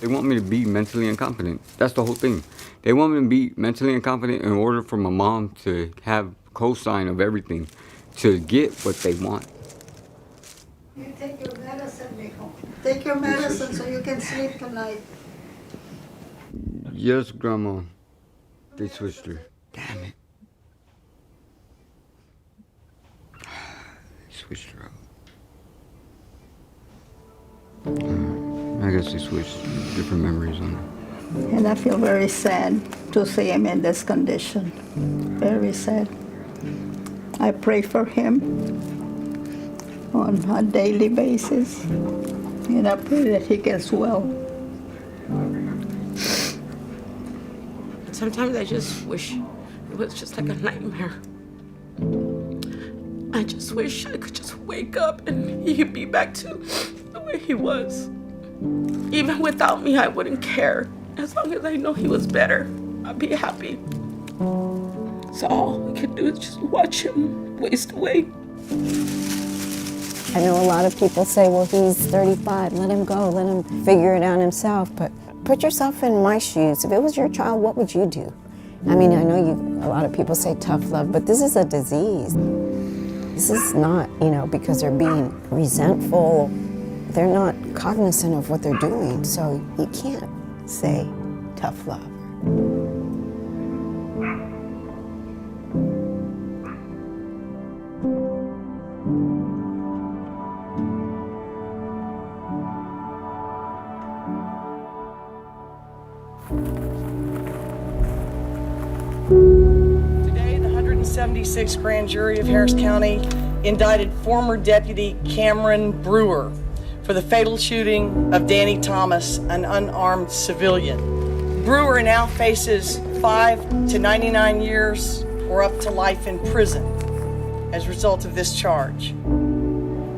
They want me to be mentally incompetent. That's the whole thing. They want me to be mentally incompetent in order for my mom to have cosign of everything to get what they want. You take your medicine, mijo. Take your medicine so you can sleep tonight. Yes, Grandma. They switched her. Damn it. Switched her out. I guess they switched different memories on her. And I feel very sad to see him in this condition. Very sad. I pray for him on a daily basis, and I pray that he gets well. Sometimes I just wish it was just like a nightmare. I just wish I could just wake up and he could be back to the way he was. Even without me, I wouldn't care. As long as I know he was better, I'd be happy. So all we could do is just watch him waste away. I know a lot of people say, well, he's 35, let him go, let him figure it out himself. But put yourself in my shoes. If it was your child, what would you do? I mean, I know a lot of people say tough love, but this is a disease. This is not, because they're being resentful. They're not cognizant of what they're doing, so you can't say tough love. Today, the 176th Grand Jury of Harris County indicted former Deputy Cameron Brewer for the fatal shooting of Danny Thomas, an unarmed civilian. Brewer now faces 5 to 99 years or up to life in prison as a result of this charge.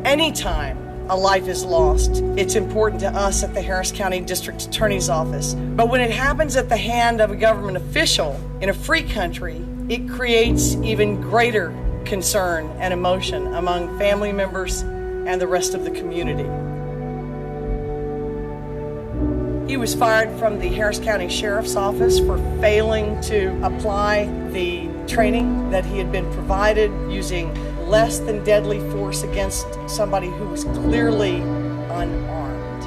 Anytime a life is lost, it's important to us at the Harris County District Attorney's Office. But when it happens at the hand of a government official in a free country, it creates even greater concern and emotion among family members and the rest of the community. He was fired from the Harris County Sheriff's Office for failing to apply the training that he had been provided, using less than deadly force against somebody who was clearly unarmed.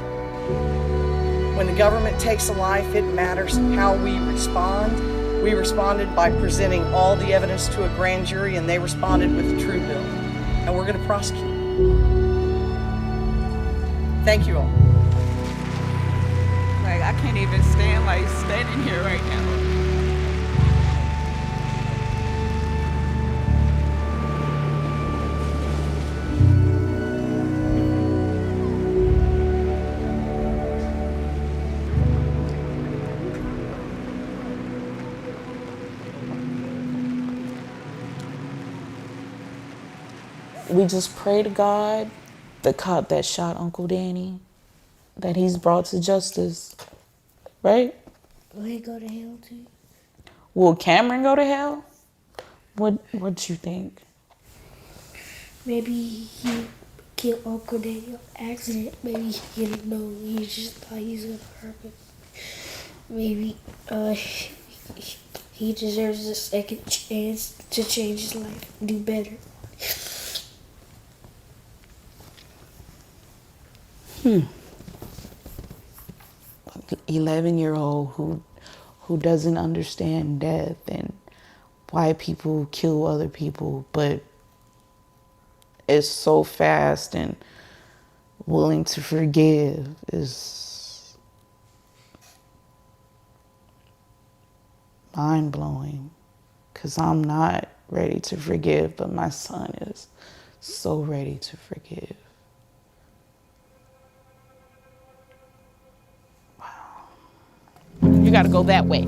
When the government takes a life, it matters how we respond. We responded by presenting all the evidence to a grand jury, and they responded with a true bill. And we're going to prosecute. Thank you all. Like, I can't even stand, standing here right now. We just pray to God, the cop that shot Uncle Danny, that he's brought to justice, right? Will he go to hell too? Will Cameron go to hell? What you think? Maybe he killed Uncle Danny on accident. Maybe he didn't know. He just thought he was gonna hurt him. Maybe he deserves a second chance to change his life and do better. 11-year-old who doesn't understand death and why people kill other people, but is so fast and willing to forgive is mind-blowing, because I'm not ready to forgive, but my son is so ready to forgive. You gotta go that way.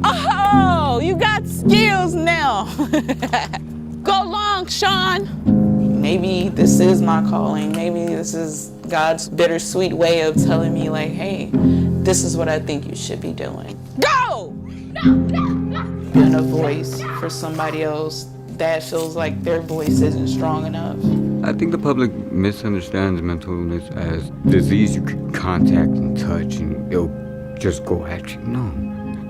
Oh, you got skills now. Go long, Sean. Maybe this is my calling. Maybe this is God's bittersweet way of telling me, like, hey, this is what I think you should be doing. Go! Being a voice for somebody else that feels like their voice isn't strong enough. I think the public misunderstands mental illness as disease you can contact and touch and it'll just go at you. No,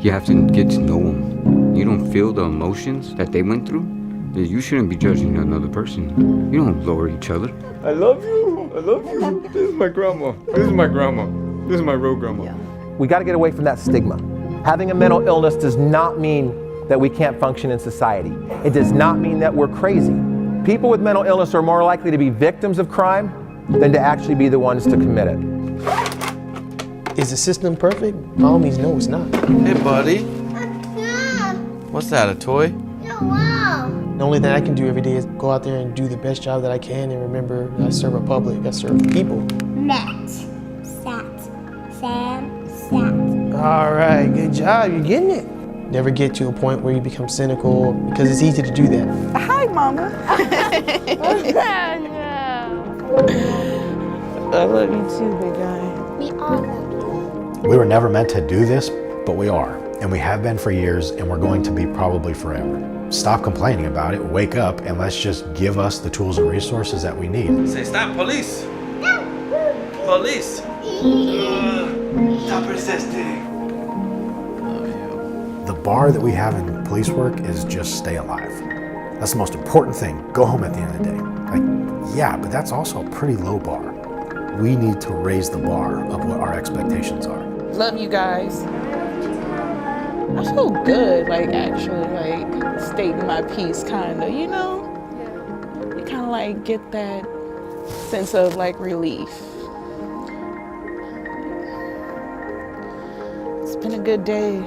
you have to get to know them. You don't feel the emotions that they went through, then you shouldn't be judging another person. You don't lower each other. I love you. I love you. This is my grandma. This is my grandma. This is my real grandma. We got to get away from that stigma. Having a mental illness does not mean that we can't function in society. It does not mean that we're crazy. People with mental illness are more likely to be victims of crime than to actually be the ones to commit it. Is the system perfect? By all means, no, it's not. Hey, buddy. What's that, a toy? The only thing I can do every day is go out there and do the best job that I can and remember I serve a public, I serve people. Net, sat, sam, sat. All right, good job, you're getting it. Never get to a point where you become cynical, because it's easy to do that. Hi, Mama. I love you too, big guy. We all love you. We were never meant to do this, but we are. And we have been for years, and we're going to be probably forever. Stop complaining about it, wake up, and let's just give us the tools and resources that we need. Say stop, police! Police! Stop resisting. The bar that we have in police work is just stay alive. That's the most important thing. Go home at the end of the day. Like, yeah, but that's also a pretty low bar. We need to raise the bar of what our expectations are. Love you guys. I feel good, like, actually, like, stating my piece, kind of, you know? Yeah. You kind of, like, get that sense of, like, relief. It's been a good day.